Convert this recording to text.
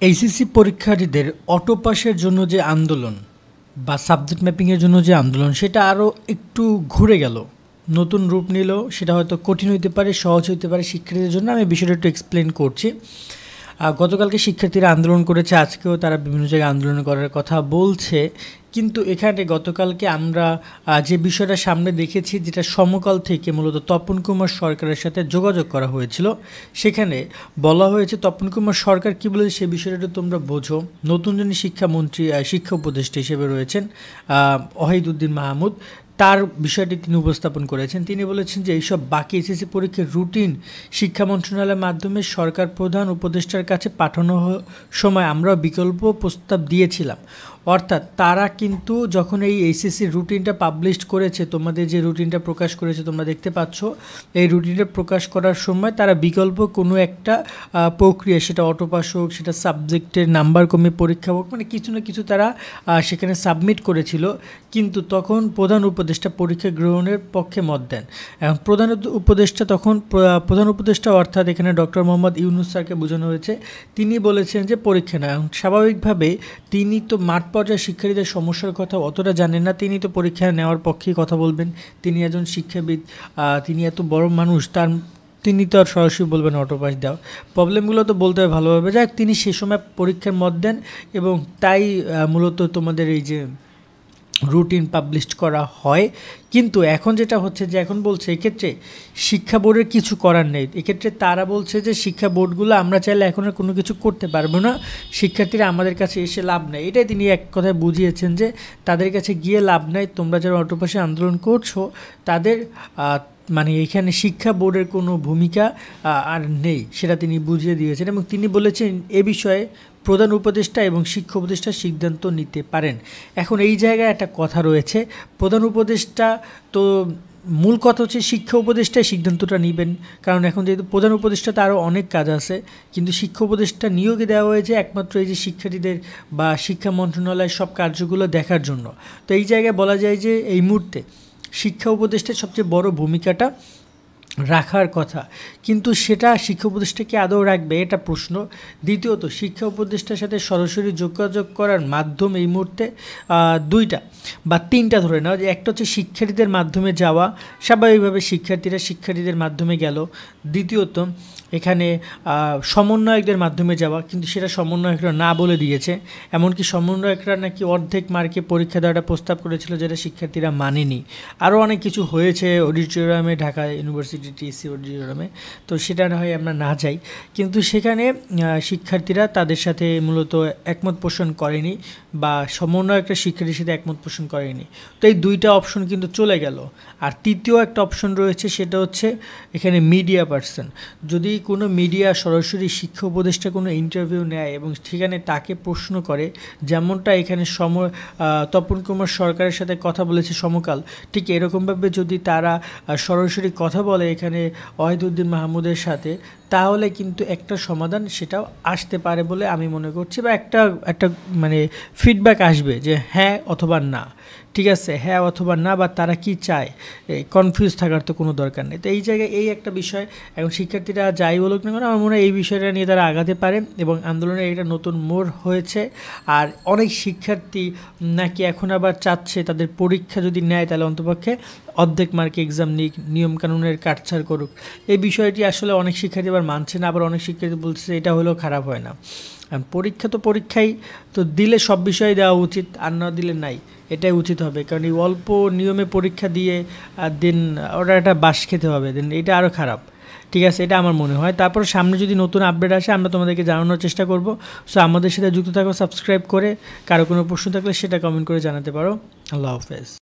HSC পরীক্ষার্থীদের auto পাসের জন্য যে আন্দোলন বা সাবজেক্ট ম্যাপিংয়ের জন্য যে আন্দোলন সেটা আরও একটু ঘুরে গেল, নতুন রূপ নিল। সেটা হয়তো কঠিন হইতে পারে, সহজ হইতে পারে শিক্ষার্থীদের জন্য। আমি বিষয়টা একটু এক্সপ্লেন করছি। গতকালকে শিক্ষার্থীরা আন্দোলন করেছে, আজকেও তারা বিভিন্ন জায়গায় আন্দোলন করার কথা বলছে। কিন্তু এখানে গতকালকে আমরা যে বিষয়টা সামনে দেখেছি, যেটা সমকাল থেকে মূলত তপন কুমার সরকারের সাথে যোগাযোগ করা হয়েছিল, সেখানে বলা হয়েছে তপন কুমার সরকার কী বলেছে সে বিষয়টা তোমরা বোঝো। নতুন যিনি শিক্ষামন্ত্রী, শিক্ষা উপদেষ্টা হিসেবে রয়েছেন ওয়াহিদুদ্দিন মাহমুদ, তার বিষয়টি তিনি উপস্থাপন করেছেন। তিনি বলেছেন যে এইসব বাকি এসএসসি পরীক্ষার রুটিন শিক্ষা মন্ত্রণালয়ের মাধ্যমে সরকার প্রধান উপদেষ্টার কাছে পাঠানো সময় আমরা বিকল্প প্রস্তাব দিয়েছিলাম। অর্থাৎ তারা কিন্তু যখন এই এইচএসসি রুটিনটা পাবলিশ করেছে, তোমাদের যে রুটিনটা প্রকাশ করেছে তোমরা দেখতে পাচ্ছ, এই রুটিনটা প্রকাশ করার সময় তারা বিকল্প কোনো একটা প্রক্রিয়া, সেটা অটো পাস হোক, সেটা সাবজেক্টের নাম্বার কমে পরীক্ষা হোক, মানে কিছু না কিছু তারা সেখানে সাবমিট করেছিল। কিন্তু তখন প্রধান উপদেষ্টা পরীক্ষা গ্রহণের পক্ষে মত দেন। এখন প্রধান উপদেষ্টা অর্থাৎ এখানে ডক্টর মোহাম্মদ ইউনুস স্যারকে বোঝানো হয়েছে। তিনি বলেছেন যে পরীক্ষা না। স্বাভাবিকভাবে তিনি তো মাঠ পর্যায়ে শিক্ষার্থীদের সমস্যার কথা অতটা জানেন না, তিনি তো পরীক্ষা নেওয়ার পক্ষেই কথা বলবেন। তিনি একজন শিক্ষাবিদ, তিনি এত বড় মানুষ, তিনি তো আর সরাসরি বলবেন অটো পাস দাও, প্রবলেমগুলো তো বলতে হবে ভালোভাবে। যাক, তিনি সে সময় পরীক্ষার মত দেন এবং তাই মূলত তোমাদের এই যে রুটিন পাবলিশ করা হয়। কিন্তু এখন যেটা হচ্ছে যে এখন বলছে এক্ষেত্রে শিক্ষা বোর্ডের কিছু করার নেই। এক্ষেত্রে তারা বলছে যে শিক্ষা বোর্ডগুলো আমরা চাইলে এখন আর কোনো কিছু করতে পারবো না, শিক্ষার্থীরা আমাদের কাছে এসে লাভ নেই। এটাই তিনি এক কথায় বুঝিয়েছেন যে তাদের কাছে গিয়ে লাভ নাই, তোমরা যারা অটো পাসে আন্দোলন করছো তাদের মানে এখানে শিক্ষা বোর্ডের কোনো ভূমিকা আর নেই, সেটা তিনি বুঝিয়ে দিয়েছেন। এবং তিনি বলেছেন এ বিষয়ে প্রধান উপদেষ্টা এবং শিক্ষা উপদেষ্টা সিদ্ধান্ত নিতে পারেন। এখন এই জায়গায় একটা কথা রয়েছে, প্রধান উপদেষ্টা তো মূল কথা হচ্ছে শিক্ষা উপদেষ্টাই সিদ্ধান্তটা নেবেন, কারণ এখন যেহেতু প্রধান উপদেষ্টাতে আরও অনেক কাজ আছে। কিন্তু শিক্ষা উপদেষ্টা নিয়োগে দেওয়া হয়েছে একমাত্র এই যে শিক্ষার্থীদের বা শিক্ষা মন্ত্রণালয়ের সব কার্যগুলো দেখার জন্য। তো এই জায়গায় বলা যায় যে এই মুহূর্তে শিক্ষা উপদেষ্টার সবচেয়ে বড় ভূমিকাটা রাখার কথা, কিন্তু সেটা শিক্ষা উপদেষ্টাকে আদৌ রাখবে এটা প্রশ্ন। দ্বিতীয়ত, শিক্ষা উপদেষ্টার সাথে সরাসরি যোগাযোগ করার মাধ্যম এই মুহূর্তে দুইটা বা তিনটা ধরে নাও। যে একটা হচ্ছে শিক্ষার্থীদের মাধ্যমে যাওয়া, স্বাভাবিকভাবে শিক্ষার্থীদের মাধ্যমে গেল। দ্বিতীয়ত, এখানে সমন্বয়কদের মাধ্যমে যাওয়া, কিন্তু সেটা সমন্বয়করা না বলে দিয়েছে। এমনকি সমন্বয়করা নাকি অর্ধেক মার্কে পরীক্ষা দেওয়াটা প্রস্তাব করেছিল, যেটা শিক্ষার্থীরা মানেনি। আরও অনেক কিছু হয়েছে অডিটোরিয়ামে, ঢাকা ইউনিভার্সিটি টিএসসি অডিটোরিয়ামে, তো সেটা না হয় আমরা না যাই। কিন্তু সেখানে শিক্ষার্থীরা তাদের সাথে মূলত একমত পোষণ করেনি বা সমন্বয়করা শিক্ষার্থীর সাথে একমত পোষণ করেনি। তো এই দুইটা অপশন কিন্তু চলে গেল। আর তৃতীয় একটা অপশন রয়েছে, সেটা হচ্ছে এখানে মিডিয়া পার্সন। যদি কোনো মিডিয়া সরাসরি শিক্ষা উপদেষ্টা কোনো ইন্টারভিউ নেয় এবং সেখানে তাকে প্রশ্ন করে, যেমনটা এখানে তপন কুমার সরকারের সাথে কথা বলেছে সমকাল, ঠিক এরকমভাবে যদি তারা সরাসরি কথা বলে এখানে ওয়াহিদুদ্দিন মাহমুদের সাথে, তাহলে কিন্তু একটা সমাধান সেটাও আসতে পারে বলে আমি মনে করছি, বা একটা মানে ফিডব্যাক আসবে যে হ্যাঁ অথবা না। ঠিক আছে, হ্যাঁ অথবা না, বা তারা কি চায়, কনফিউজ থাকার তো কোনো দরকার নেই। তো এই জায়গায় এই একটা বিষয়, এখন শিক্ষার্থীরা যাই বলুক না কেন, আমার মনে হয় এই বিষয়টা নিয়ে তারা আগাতে পারে এবং আন্দোলনের একটা নতুন মোড় হয়েছে। আর অনেক শিক্ষার্থী নাকি এখন আবার চাচ্ছে তাদের পরীক্ষা যদি নেয় তাহলে অন্তপক্ষে অর্ধেক মার্কে এক্সাম নিক, নিয়মকানুনের কাটছাড় করুক। এই বিষয়টি আসলে অনেক শিক্ষার্থী আবার মানছে না, আবার অনেক শিক্ষার্থী বলছে এটা হলেও খারাপ হয় না। পরীক্ষা তো পরীক্ষাই, তো দিলে সব বিষয়ে দেওয়া উচিত, আর না দিলে নাই, এটাই উচিত হবে। কারণ এই অল্প নিয়মে পরীক্ষা দিয়ে দেন ওটা একটা বাস খেতে হবে, দেন এটা আরও খারাপ। ঠিক আছে, এটা আমার মনে হয়। তারপর সামনে যদি নতুন আপডেট আসে আমরা তোমাদেরকে জানানোর চেষ্টা করব। সো আমাদের সাথে যুক্ত থাকো সাবস্ক্রাইব করে। কারো কোনো প্রশ্ন থাকলে সেটা কমেন্ট করে জানাতে পারো। আল্লাহ হাফেজ।